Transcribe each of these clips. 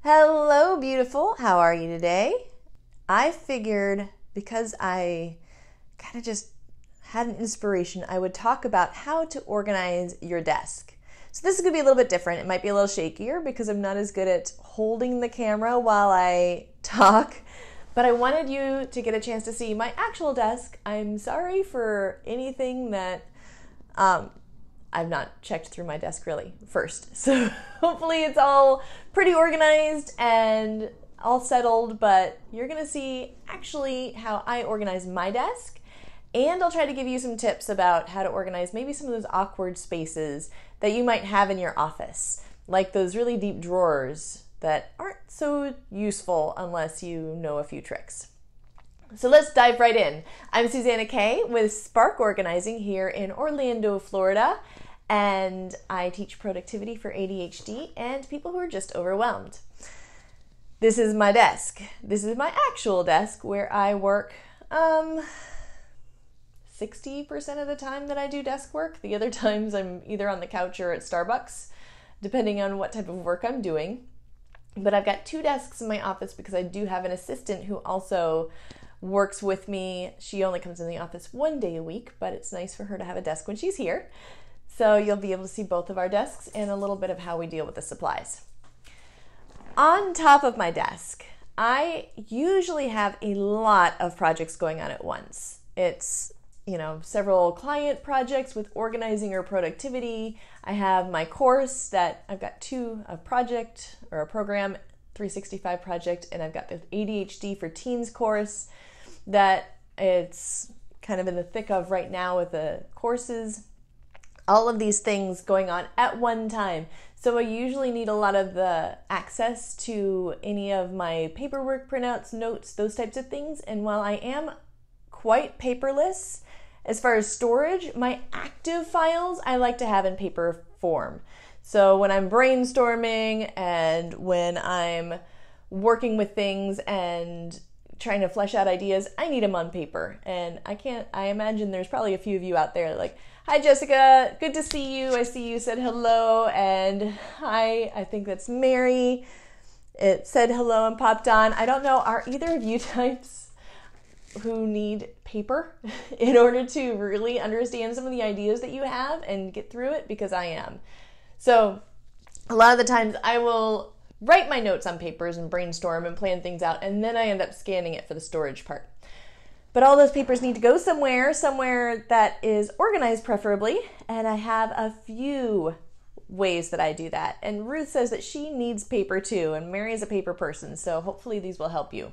Hello, beautiful. How are you today? I figured because I kind of just had an inspiration, I would talk about how to organize your desk. So this is going to be a little bit different. It might be a little shakier because I'm not as good at holding the camera while I talk, but I wanted you to get a chance to see my actual desk. I'm sorry for anything that I've not checked through my desk really first. So hopefully it's all pretty organized and all settled, but you're gonna see actually how I organize my desk, and I'll try to give you some tips about how to organize maybe some of those awkward spaces that you might have in your office, like those really deep drawers that aren't so useful unless you know a few tricks. So let's dive right in. I'm Suzanna Kaye with Spark Organizing here in Orlando, Florida, and I teach productivity for ADHD and people who are just overwhelmed. This is my desk. This is my actual desk where I work 60% of the time that I do desk work. The other times I'm either on the couch or at Starbucks, depending on what type of work I'm doing. But I've got two desks in my office because I do have an assistant who also works with me. She only comes in the office one day a week, but it's nice for her to have a desk when she's here. So you'll be able to see both of our desks and a little bit of how we deal with the supplies. On top of my desk, I usually have a lot of projects going on at once. It's, several client projects with organizing or productivity. I have my course that I've got a project or a program, 365 project, and I've got the ADHD for Teens course that it's kind of in the thick of right now with the courses. All of these things going on at one time. So I usually need a lot of the access to any of my paperwork, printouts, notes, those types of things. And while I am quite paperless as far as storage, my active files I like to have in paper form. So when I'm brainstorming and when I'm working with things and trying to flesh out ideas, I need them on paper. And I imagine there's probably a few of you out there like, hi Jessica, good to see you. I see you said hello, and hi, I think that's Mary. It said hello and popped on. I don't know, are either of you types who need paper in order to really understand some of the ideas that you have and get through it? Because I am. So a lot of the times I will write my notes on papers and brainstorm and plan things out, and then I end up scanning it for the storage part. But all those papers need to go somewhere that is organized preferably, and I have a few ways that I do that. And Ruth says that she needs paper too, and Mary is a paper person, so hopefully these will help you.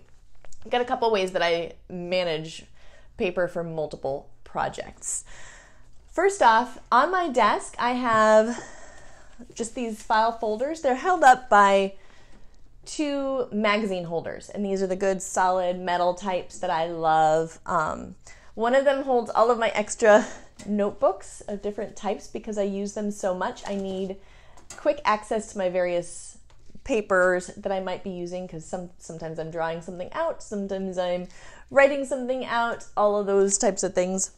I've got a couple ways that I manage paper for multiple projects. First off, on my desk I have just these file folders. They're held up by two magazine holders, and these are the good solid metal types that I love. One of them holds all of my extra notebooks of different types because I use them so much. I need quick access to my various papers that I might be using because sometimes I'm drawing something out, sometimes I'm writing something out, all of those types of things.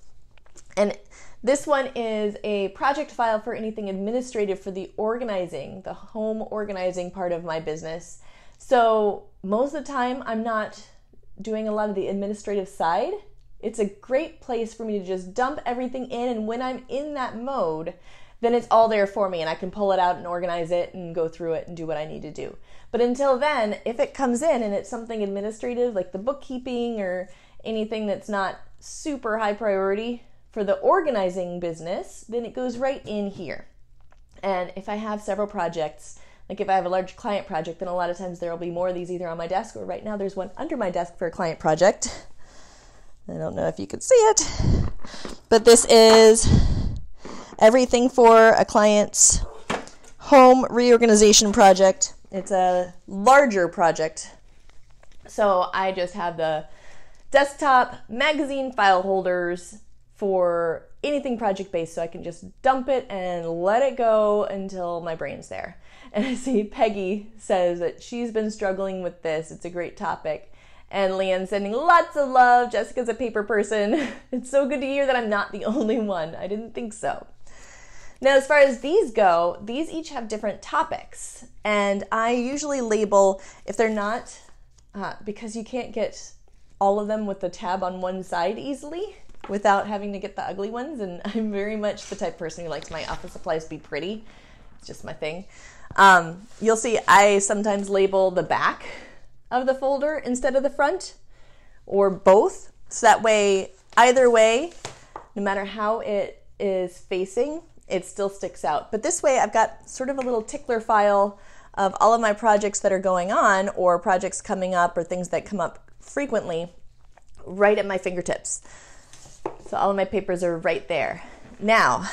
And this one is a project file for anything administrative for the home organizing part of my business. So most of the time I'm not doing a lot of the administrative side. It's a great place for me to just dump everything in, and when I'm in that mode, then it's all there for me and I can pull it out and organize it and go through it and do what I need to do. But until then, if it comes in and it's something administrative like the bookkeeping or anything that's not super high priority for the organizing business, then it goes right in here. And if I have several projects, like if I have a large client project, then a lot of times there will be more of these either on my desk, or right now there's one under my desk for a client project. I don't know if you can see it, but this is everything for a client's home reorganization project. It's a larger project. So I just have the desktop magazine file holders for anything project-based, so I can just dump it and let it go until my brain's there. And I see Peggy says that she's been struggling with this. It's a great topic. And Leanne's sending lots of love. Jessica's a paper person. It's so good to hear that I'm not the only one. I didn't think so. Now, as far as these go, these each have different topics, and I usually label, if they're not, because you can't get all of them with the tab on one side easily without having to get the ugly ones, and I'm very much the type of person who likes my office supplies to be pretty. It's just my thing. You'll see I sometimes label the back of the folder instead of the front, or both, so that way, either way, no matter how it is facing, it still sticks out. But this way I've got sort of a little tickler file of all of my projects that are going on, or projects coming up, or things that come up frequently right at my fingertips. So all of my papers are right there. Now,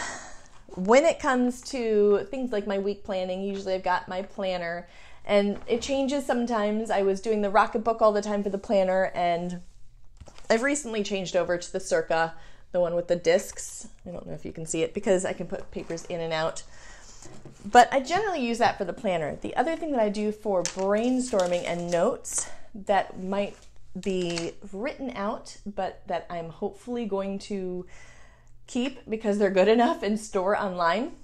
when it comes to things like my week planning, usually I've got my planner, and it changes sometimes. I was doing the Rocketbook all the time for the planner, and I've recently changed over to the Circa, the one with the discs. I don't know if you can see it because I can put papers in and out. But I generally use that for the planner. The other thing that I do for brainstorming and notes that might be written out, but that I'm hopefully going to keep because they're good enough and store online.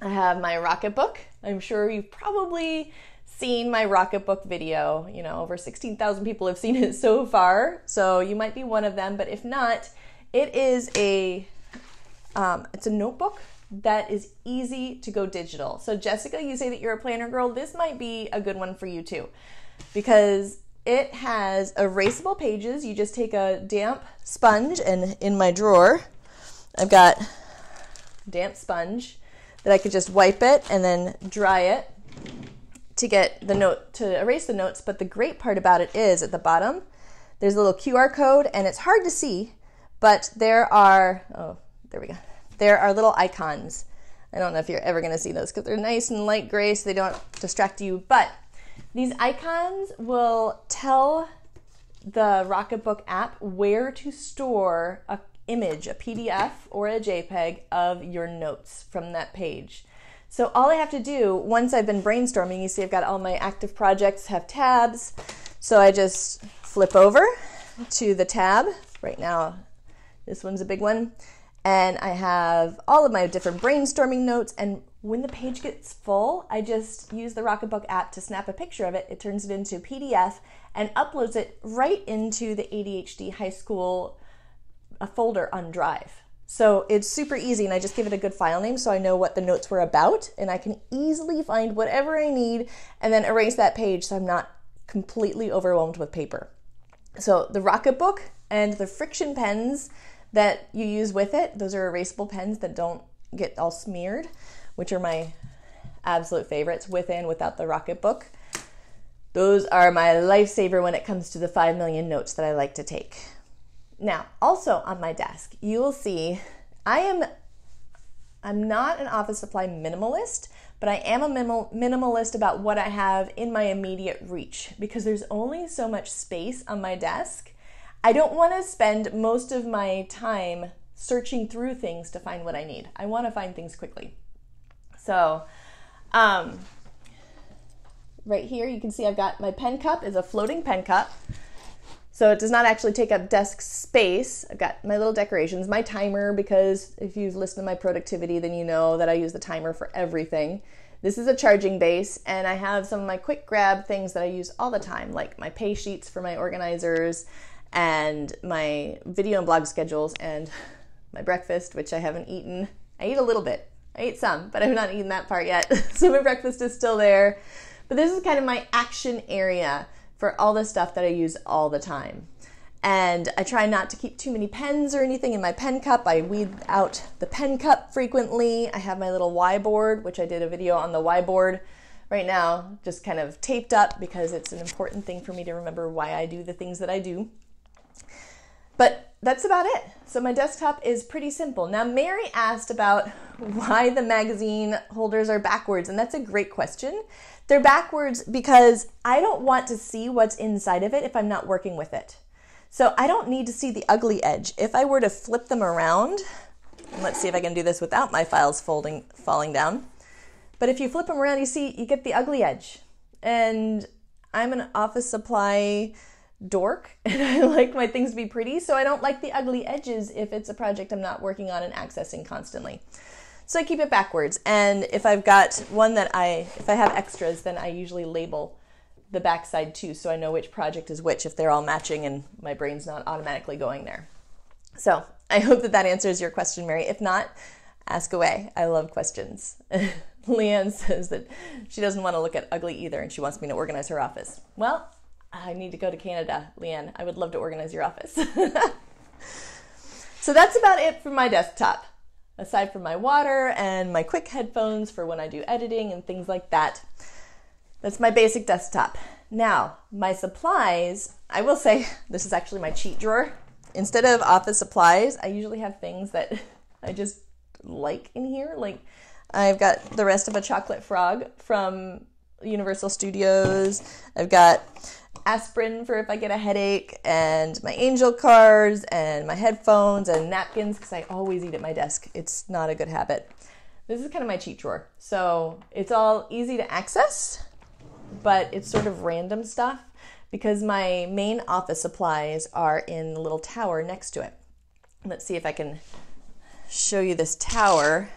I have my Rocketbook. I'm sure you've probably seen my Rocketbook video. You know, over 16,000 people have seen it so far, so you might be one of them. But if not, it is it's a notebook that is easy to go digital. So Jessica, you say that you're a planner girl. This might be a good one for you too, because it has erasable pages. You just take a damp sponge, and in my drawer, I've got damp sponge that I could just wipe it and then dry it to get the note, to erase the notes. But the great part about it is at the bottom, there's a little QR code, and it's hard to see, but there are, oh, there we go. There are little icons. I don't know if you're ever going to see those because they're nice and light gray so they don't distract you, but these icons will tell the Rocketbook app where to store an image, a PDF or a JPEG of your notes from that page. So all I have to do, once I've been brainstorming, you see I've got all my active projects have tabs, so I just flip over to the tab. Right now, this one's a big one. And I have all of my different brainstorming notes, and when the page gets full, I just use the Rocketbook app to snap a picture of it. It turns it into PDF and uploads it right into the ADHD high school folder on Drive. So it's super easy, and I just give it a good file name so I know what the notes were about, and I can easily find whatever I need and then erase that page so I'm not completely overwhelmed with paper. So the Rocketbook and the friction pens that you use with it, those are erasable pens that don't get all smeared, which are my absolute favorites with and without the Rocketbook. Those are my lifesaver when it comes to the 5 million notes that I like to take. Now, also on my desk, you will see I'm not an office supply minimalist, but I am a minimalist about what I have in my immediate reach because there's only so much space on my desk. I don't want to spend most of my time searching through things to find what I need. I want to find things quickly. So, right here you can see I've got my pen cup is a floating pen cup. So it does not actually take up desk space. I've got my little decorations, my timer, because if you've listened to my productivity, then you know that I use the timer for everything. This is a charging base, and I have some of my quick grab things that I use all the time, like my pay sheets for my organizers, and my video and blog schedules, and my breakfast, which I haven't eaten. I ate a little bit. I ate some, but I have not eaten that part yet. So my breakfast is still there. But this is kind of my action area for all the stuff that I use all the time. And I try not to keep too many pens or anything in my pen cup. I weed out the pen cup frequently. I have my little Y board, which I did a video on the Y board right now, just kind of taped up because it's an important thing for me to remember why I do the things that I do. But that's about it. So my desktop is pretty simple. Now, Mary asked about why the magazine holders are backwards, and that's a great question. They're backwards because I don't want to see what's inside of it if I'm not working with it. So I don't need to see the ugly edge. If I were to flip them around, and let's see if I can do this without my files falling down. But if you flip them around, you get the ugly edge. And I'm an office supply dork, and I like my things to be pretty, so I don't like the ugly edges if it's a project I'm not working on and accessing constantly. So I keep it backwards. And if I've got one if I have extras, then I usually label the backside too, so I know which project is which if they're all matching and my brain's not automatically going there. So I hope that answers your question, Mary. If not, ask away. I love questions. Leanne says that she doesn't want to look at ugly either, and she wants me to organize her office. Well, I need to go to Canada, Leanne. I would love to organize your office. So that's about it for my desktop, aside from my water and my quick headphones for when I do editing and things like that. That's my basic desktop. Now, my supplies, I will say this is actually my cheat drawer. Instead of office supplies, I usually have things that I just like in here. Like I've got the rest of a chocolate frog from Universal Studios. I've got aspirin for if I get a headache, and my angel cards, and my headphones, and napkins, because I always eat at my desk. It's not a good habit. This is kind of my cheat drawer. So it's all easy to access, but it's sort of random stuff because my main office supplies are in the little tower next to it. Let's see if I can show you this tower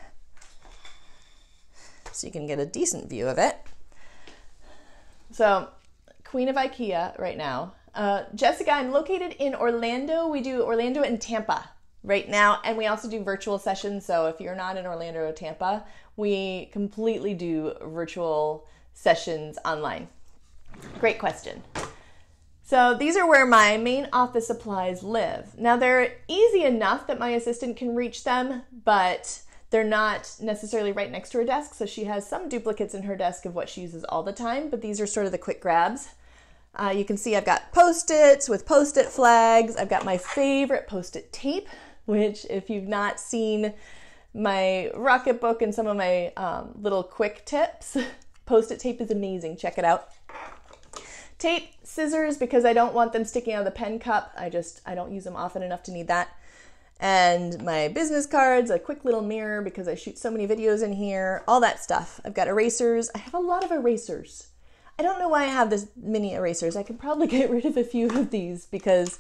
so you can get a decent view of it. So Queen of IKEA right now. Jessica, I'm located in Orlando. We do Orlando and Tampa right now, and we also do virtual sessions. So if you're not in Orlando or Tampa, we completely do virtual sessions online. Great question. So these are where my main office supplies live. Now they're easy enough that my assistant can reach them, but they're not necessarily right next to her desk. So she has some duplicates in her desk of what she uses all the time, but these are sort of the quick grabs. You can see I've got Post-its with Post-it flags. I've got my favorite Post-it tape, which if you've not seen my Rocket Book and some of my little quick tips, Post-it tape is amazing. Check it out. Tape, scissors, because I don't want them sticking out of the pen cup. I don't use them often enough to need that. And my business cards, a quick little mirror because I shoot so many videos in here, all that stuff. I've got erasers. I have a lot of erasers. I don't know why I have this many erasers. I could probably get rid of a few of these because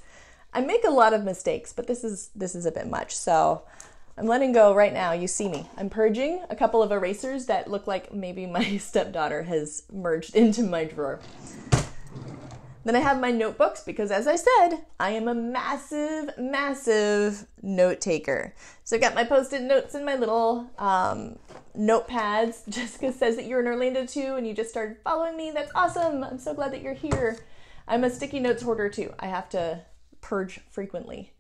I make a lot of mistakes, but this is a bit much. So I'm letting go right now. You see me. I'm purging a couple of erasers that look like maybe my stepdaughter has merged into my drawer. Then I have my notebooks because, as I said, I am a massive, massive note taker. So I've got my Post-it notes and my little notepads. Jessica says that you're in Orlando too and you just started following me. That's awesome. I'm so glad that you're here. I'm a sticky notes hoarder too. I have to purge frequently.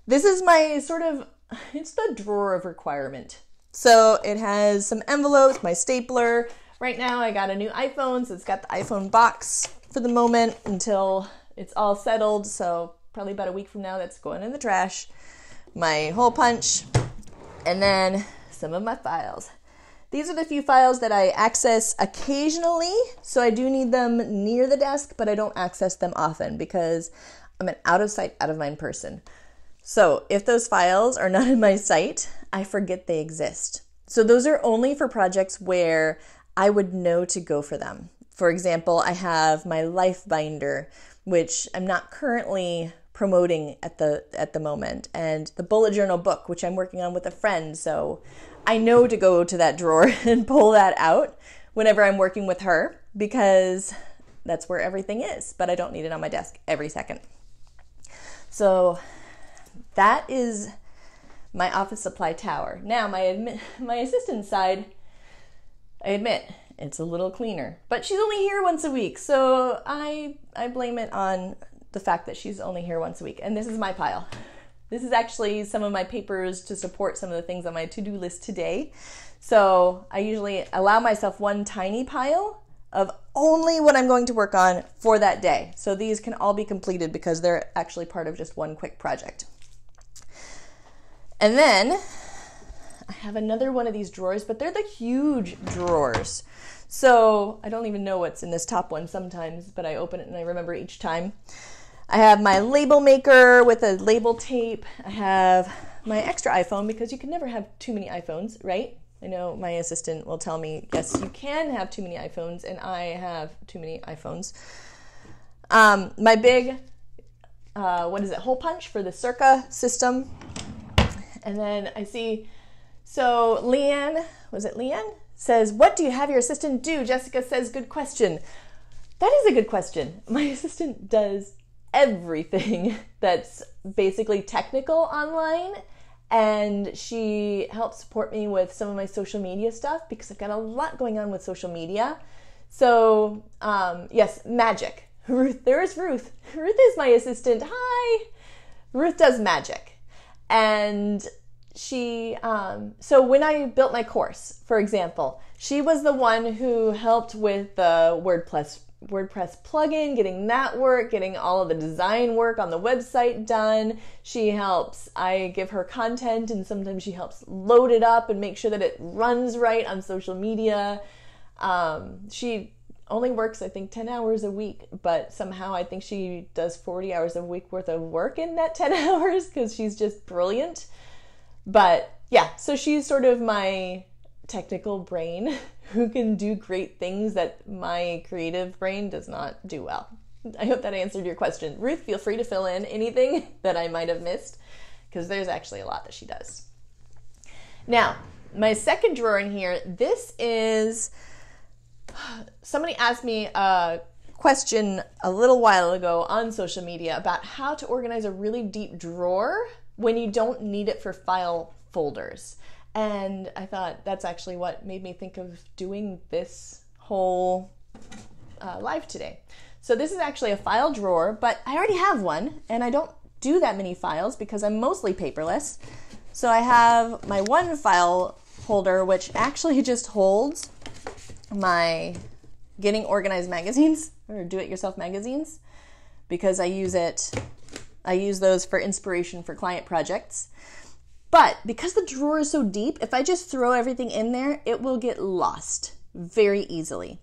This is my it's the drawer of requirement. So it has some envelopes, my stapler. Right now I got a new iPhone, so it's got the iPhone box for the moment until it's all settled. So probably about a week from now, that's going in the trash. My hole punch, and then some of my files. These are the few files that I access occasionally. So I do need them near the desk, but I don't access them often because I'm an out of sight, out of mind person. So if those files are not in my sight, I forget they exist. So those are only for projects where I would know to go for them. For example, I have my life binder, which I'm not currently promoting at the moment, and the bullet journal book, which I'm working on with a friend. So I know to go to that drawer and pull that out whenever I'm working with her because that's where everything is, but I don't need it on my desk every second. So that is my office supply tower. Now my assistant's side, I admit, it's a little cleaner, but she's only here once a week. So I blame it on the fact that she's only here once a week. And this is my pile. This is actually some of my papers to support some of the things on my to-do list today. So I usually allow myself one tiny pile of only what I'm going to work on for that day. So these can all be completed because they're actually part of just one quick project. And then I have another one of these drawers, but they're the huge drawers. So I don't even know what's in this top one sometimes, but I open it and I remember each time. I have my label maker with a label tape. I have my extra iPhone because you can never have too many iPhones, right? I know my assistant will tell me, yes, you can have too many iPhones, and I have too many iPhones. My big, hole punch for the Circa system. And then I see So Leanne, was it Leanne? Says, what do you have your assistant do? Jessica says, good question. That is a good question. My assistant does everything that's basically technical online, and she helps support me with some of my social media stuff because I've got a lot going on with social media. So yes, magic. Ruth, there is Ruth. Ruth is my assistant. Hi. Ruth does magic. And she, so when I built my course, for example, she was the one who helped with the WordPress plugin, getting that work, getting all of the design work on the website done. She helps, I give her content, and sometimes she helps load it up and make sure that it runs right on social media. She only works, I think, 10 hours a week, but somehow I think she does 40 hours a week worth of work in that 10 hours because she's just brilliant. But yeah, so she's sort of my technical brain who can do great things that my creative brain does not do well. I hope that answered your question. Ruth, feel free to fill in anything that I might have missed because there's actually a lot that she does. Now, my second drawer in here, this is, somebody asked me a question a little while ago on social media about how to organize a really deep drawer when you don't need it for file folders. And I thought that's actually what made me think of doing this whole live today. So this is actually a file drawer, but I already have one, and I don't do that many files because I'm mostly paperless. So I have my one file holder, which actually just holds my Getting Organized magazines, or do-it-yourself magazines, because I use those for inspiration for client projects. But because the drawer is so deep, if I just throw everything in there, it will get lost very easily.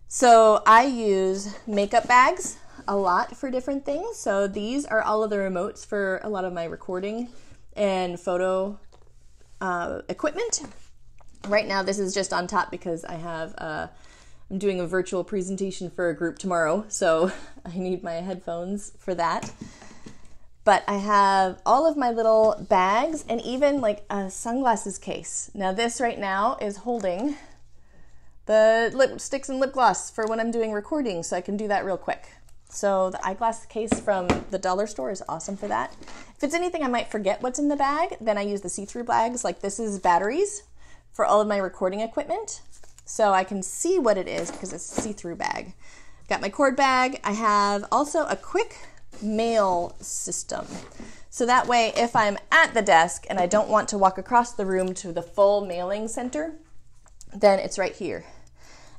So I use makeup bags a lot for different things. So these are all of the remotes for a lot of my recording and photo equipment. Right now, this is just on top because I have I'm doing a virtual presentation for a group tomorrow, so I need my headphones for that. But I have all of my little bags and even like a sunglasses case. Now this right now is holding the lipsticks and lip gloss for when I'm doing recording, so I can do that real quick. So the eyeglass case from the dollar store is awesome for that. If it's anything I might forget what's in the bag, then I use the see-through bags. Like this is batteries for all of my recording equipment. So I can see what it is because it's a see-through bag. Got my cord bag. I have also a quick mail system. So that way, if I'm at the desk and I don't want to walk across the room to the full mailing center, then it's right here.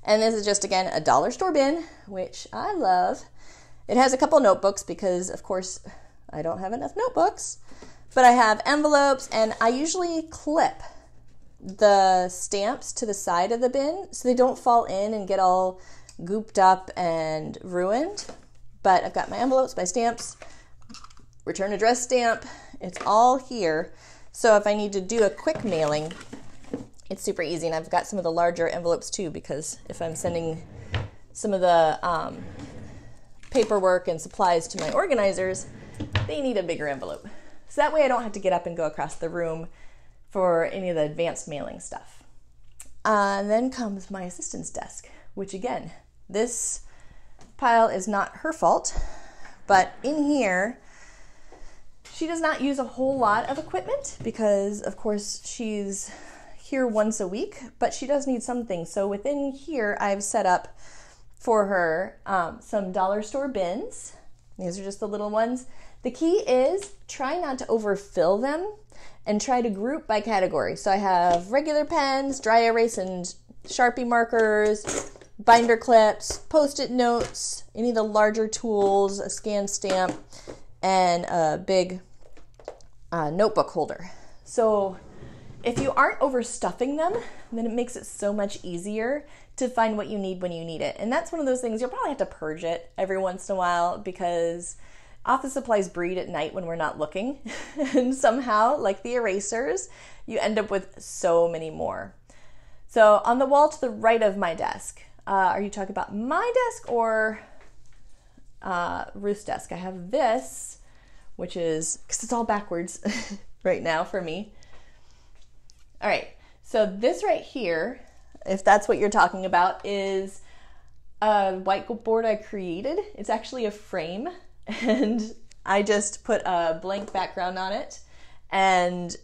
And this is just, again, a dollar store bin, which I love. It has a couple notebooks because, of course, I don't have enough notebooks. But I have envelopes, and I usually clip the stamps to the side of the bin so they don't fall in and get all gooped up and ruined. But I've got my envelopes, my stamps, return address stamp. It's all here. So if I need to do a quick mailing, it's super easy. And I've got some of the larger envelopes too, because if I'm sending some of the paperwork and supplies to my organizers, they need a bigger envelope. So that way I don't have to get up and go across the room for any of the advanced mailing stuff. And then comes my assistant's desk, which again, this pile is not her fault, but in here, she does not use a whole lot of equipment because, of course, she's here once a week, but she does need some things. So within here, I've set up for her some dollar store bins. These are just the little ones. The key is try not to overfill them and try to group by category. So I have regular pens, dry erase and Sharpie markers, binder clips, Post-it notes, any of the larger tools, a scan stamp, and a big notebook holder. So if you aren't overstuffing them, then it makes it so much easier to find what you need when you need it. And that's one of those things you'll probably have to purge it every once in a while because office supplies breed at night when we're not looking. And somehow, like the erasers, you end up with so many more. So on the wall to the right of my desk, are you talking about my desk or Ruth's desk? I have this, which is, because it's all backwards right now for me. All right, So this right here, if that's what you're talking about, is a whiteboard I created. It's actually a frame, and I just put a blank background on it, and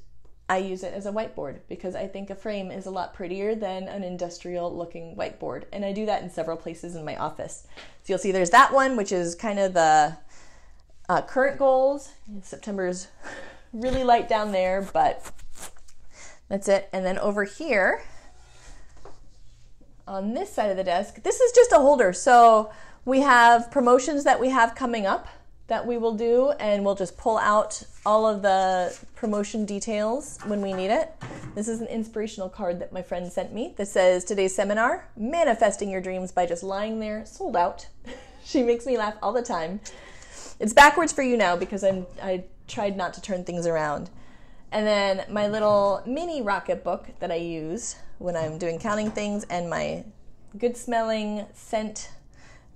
I use it as a whiteboard because I think a frame is a lot prettier than an industrial looking whiteboard. And I do that in several places in my office. So you'll see there's that one, which is kind of the current goals. September's really light down there, but that's it. And then over here on this side of the desk, this is just a holder. So we have promotions that we have coming up that we will do, and we'll just pull out all of the promotion details when we need it. This is an inspirational card that my friend sent me that says, today's seminar, manifesting your dreams by just lying there, sold out. She makes me laugh all the time. It's backwards for you now because I tried not to turn things around. And then my little mini rocket book that I use when I'm doing counting things, and my good smelling scent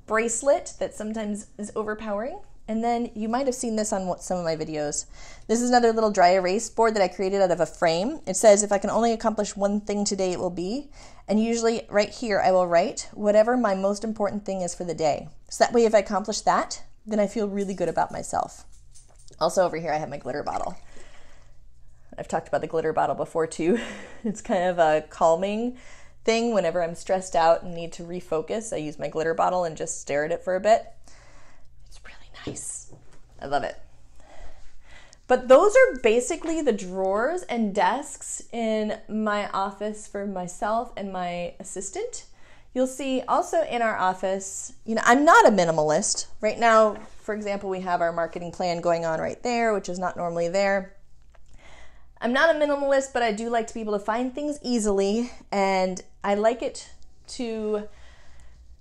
bracelet that sometimes is overpowering. And then you might have seen this on some of my videos. This is another little dry erase board that I created out of a frame. It says, if I can only accomplish one thing today, it will be. And usually right here, I will write whatever my most important thing is for the day. So that way, if I accomplish that, then I feel really good about myself. Also over here, I have my glitter bottle. I've talked about the glitter bottle before too. It's kind of a calming thing. Whenever I'm stressed out and need to refocus, I use my glitter bottle and just stare at it for a bit. Nice. I love it. But those are basically the drawers and desks in my office for myself and my assistant. You'll see also in our office, I'm not a minimalist. Right now, for example, we have our marketing plan going on right there, which is not normally there. I'm not a minimalist, but I do like to be able to find things easily, and I like it to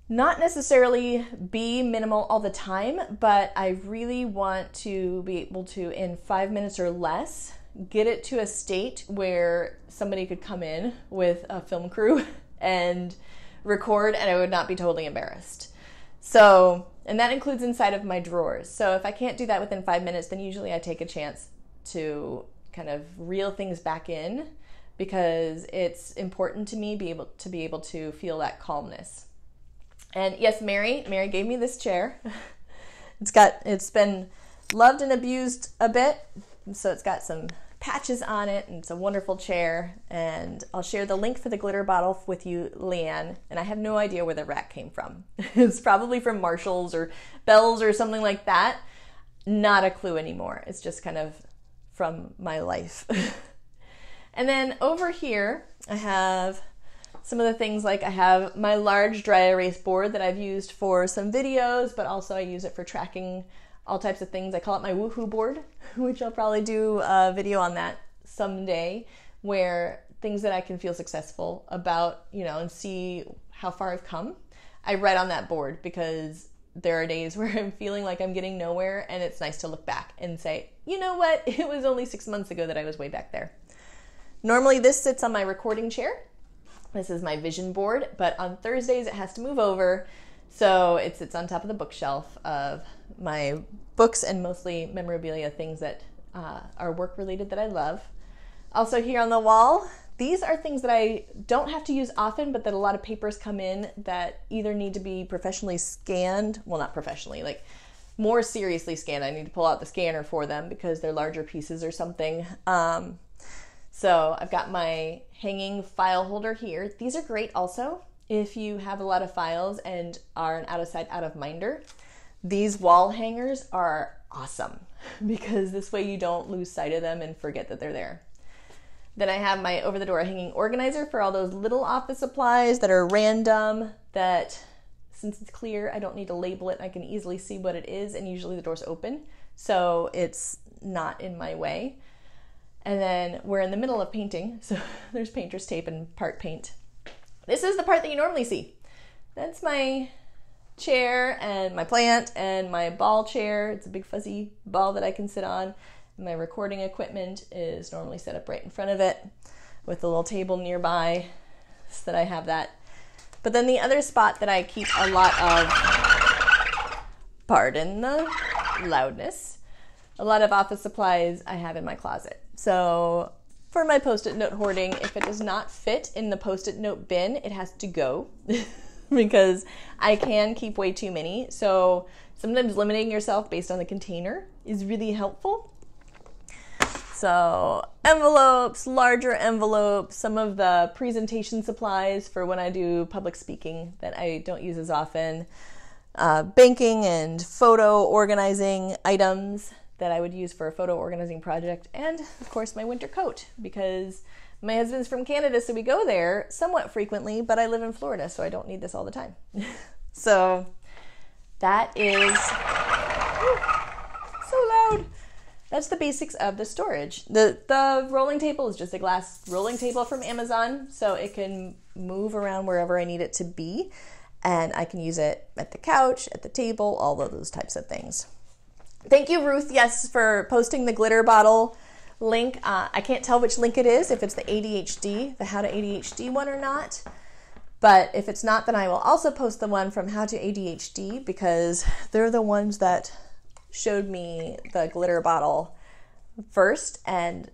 not necessarily be minimal all the time, but I really want to be able to, in 5 minutes or less, get it to a state where somebody could come in with a film crew and record, and I would not be totally embarrassed. So, and that includes inside of my drawers. So if I can't do that within 5 minutes, then usually I take a chance to kind of reel things back in, because it's important to me be able to feel that calmness. And yes, Mary gave me this chair. It's been loved and abused a bit, so it's got some patches on it, and it's a wonderful chair. And I'll share the link for the glitter bottle with you, Leanne. And I have no idea where the rack came from. It's probably from Marshall's or Bell's or something like that. Not a clue anymore. It's just kind of from my life. And then over here, I have some of the things, like I have my large dry erase board that I've used for some videos, but also I use it for tracking all types of things. I call it my woohoo board, which I'll probably do a video on that someday, where things that I can feel successful about, and see how far I've come. I write on that board because there are days where I'm feeling like I'm getting nowhere, and it's nice to look back and say, you know what, it was only 6 months ago that I was way back there. Normally this sits on my recording chair. This is my vision board, but on Thursdays it has to move over, so it sits on top of the bookshelf of my books and mostly memorabilia, things that are work related that I love. Also here on the wall, these are things that I don't have to use often, but that a lot of papers come in that either need to be professionally scanned, well, not professionally, like more seriously scanned. I need to pull out the scanner for them because they're larger pieces or something. So I've got my hanging file holder here. These are great also if you have a lot of files and are an out of sight, out of minder. These wall hangers are awesome because this way you don't lose sight of them and forget that they're there. Then I have my over the door hanging organizer for all those little office supplies that are random, that since it's clear, I don't need to label it. I can easily see what it is, and usually the door's open, so it's not in my way. And then we're in the middle of painting, so there's painter's tape and part paint. This is the part that you normally see. That's my chair and my plant and my ball chair. It's a big fuzzy ball that I can sit on. My recording equipment is normally set up right in front of it with a little table nearby so that I have that. But then the other spot that I keep a lot of, pardon the loudness, a lot of office supplies I have in my closet. So for my Post-it note hoarding, if it does not fit in the Post-it note bin, it has to go because I can keep way too many. So sometimes limiting yourself based on the container is really helpful. So envelopes, larger envelopes, some of the presentation supplies for when I do public speaking that I don't use as often, banking and photo organizing items that I would use for a photo organizing project, and of course my winter coat, because my husband's from Canada, so we go there somewhat frequently, but I live in Florida, so I don't need this all the time. So that is so loud. That's the basics of the storage. The rolling table is just a glass rolling table from Amazon, so it can move around wherever I need it to be, and I can use it at the couch, at the table, all of those types of things. Thank you, Ruth, yes, for posting the glitter bottle link. I can't tell which link it is, if it's the ADHD, the How to ADHD one or not. But if it's not, then I will also post the one from How to ADHD, because they're the ones that showed me the glitter bottle first and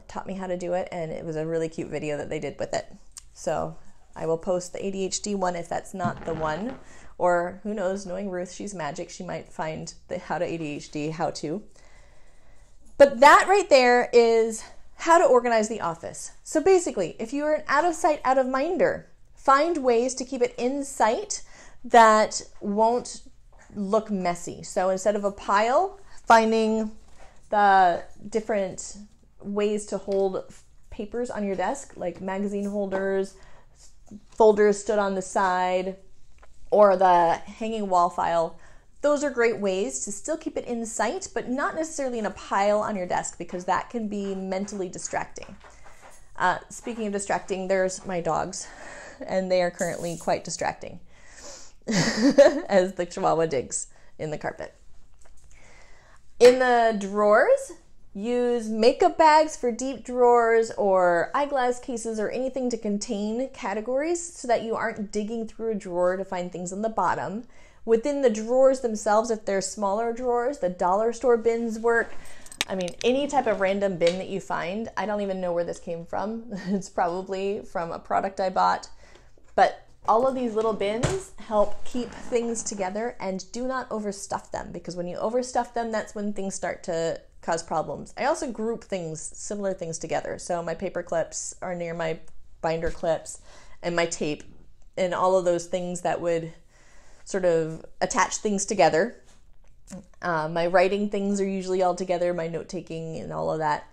taught me how to do it, and it was a really cute video that they did with it. So I will post the ADHD one if that's not the one, or who knows, knowing Ruth, she's magic, she might find the How to ADHD how-to. But that right there is how to organize the office. So basically, if you're an out-of-sight, out-of-minder, find ways to keep it in sight that won't look messy. So instead of a pile, finding the different ways to hold papers on your desk, like magazine holders, folders stood on the side, or the hanging wall file. Those are great ways to still keep it in sight, but not necessarily in a pile on your desk, because that can be mentally distracting. Speaking of distracting, there's my dogs, and they are currently quite distracting as the Chihuahua digs in the carpet. In the drawers, use makeup bags for deep drawers, or eyeglass cases, or anything to contain categories so that you aren't digging through a drawer to find things on the bottom. Within the drawers themselves, if they're smaller drawers, the dollar store bins work. I mean, any type of random bin that you find. I don't even know where this came from. It's probably from a product I bought. But all of these little bins help keep things together, and do not overstuff them, because when you overstuff them, that's when things start to cause problems. I also group things, similar things together. So my paper clips are near my binder clips, and my tape, and all of those things that would sort of attach things together. My writing things are usually all together, my note-taking and all of that.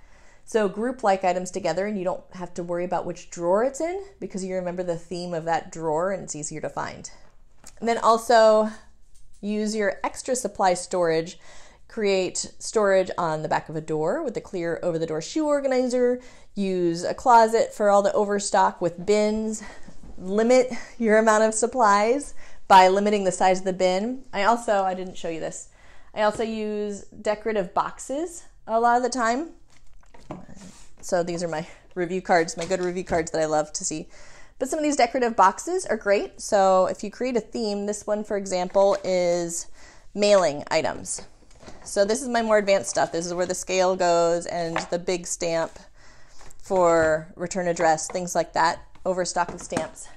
So group like items together, and you don't have to worry about which drawer it's in, because you remember the theme of that drawer and it's easier to find. And then also use your extra supply storage. Create storage on the back of a door with a clear over-the-door shoe organizer. Use a closet for all the overstock with bins. Limit your amount of supplies by limiting the size of the bin. I didn't show you this. I also use decorative boxes a lot of the time. So these are my review cards, my good review cards that I love to see. But some of these decorative boxes are great. So if you create a theme, this one, for example, is mailing items. So this is my more advanced stuff. This is where the scale goes and the big stamp for return address, things like that, overstock of stamps.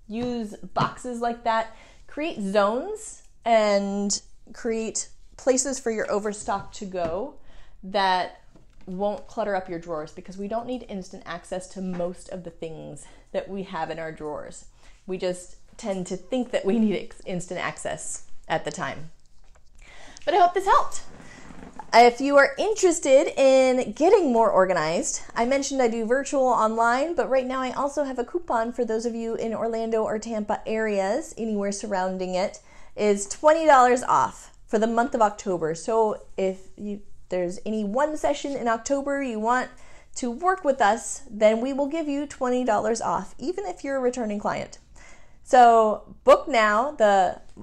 Use boxes like that. Create zones and create places for your overstock to go that won't clutter up your drawers, because we don't need instant access to most of the things that we have in our drawers. We just tend to think that we need instant access at the time. But I hope this helped. If you are interested in getting more organized, I mentioned I do virtual online, but right now I also have a coupon for those of you in Orlando or Tampa areas, anywhere surrounding it, is $20 off for the month of October. So if there's any one session in October you want to work with us, then we will give you $20 off, even if you're a returning client. So book now.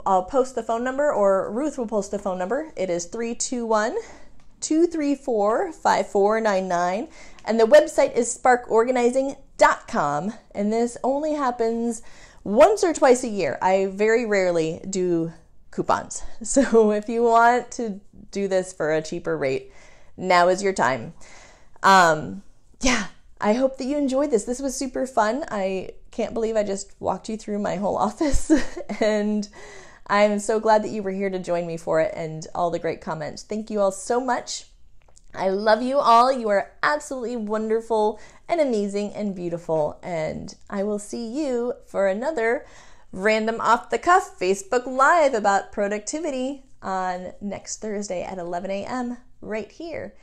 I'll post the phone number, or Ruth will post the phone number. It is 321-234-5499. And the website is sparkorganizing.com. And this only happens once or twice a year. I very rarely do coupons. So if you want to do this for a cheaper rate, now is your time. I hope that you enjoyed this. This was super fun. I can't believe I just walked you through my whole office, and I'm so glad that you were here to join me for it and all the great comments. Thank you all so much. I love you all. You are absolutely wonderful and amazing and beautiful, and I will see you for another random off-the-cuff Facebook Live about productivity on next Thursday at 11 a.m. right here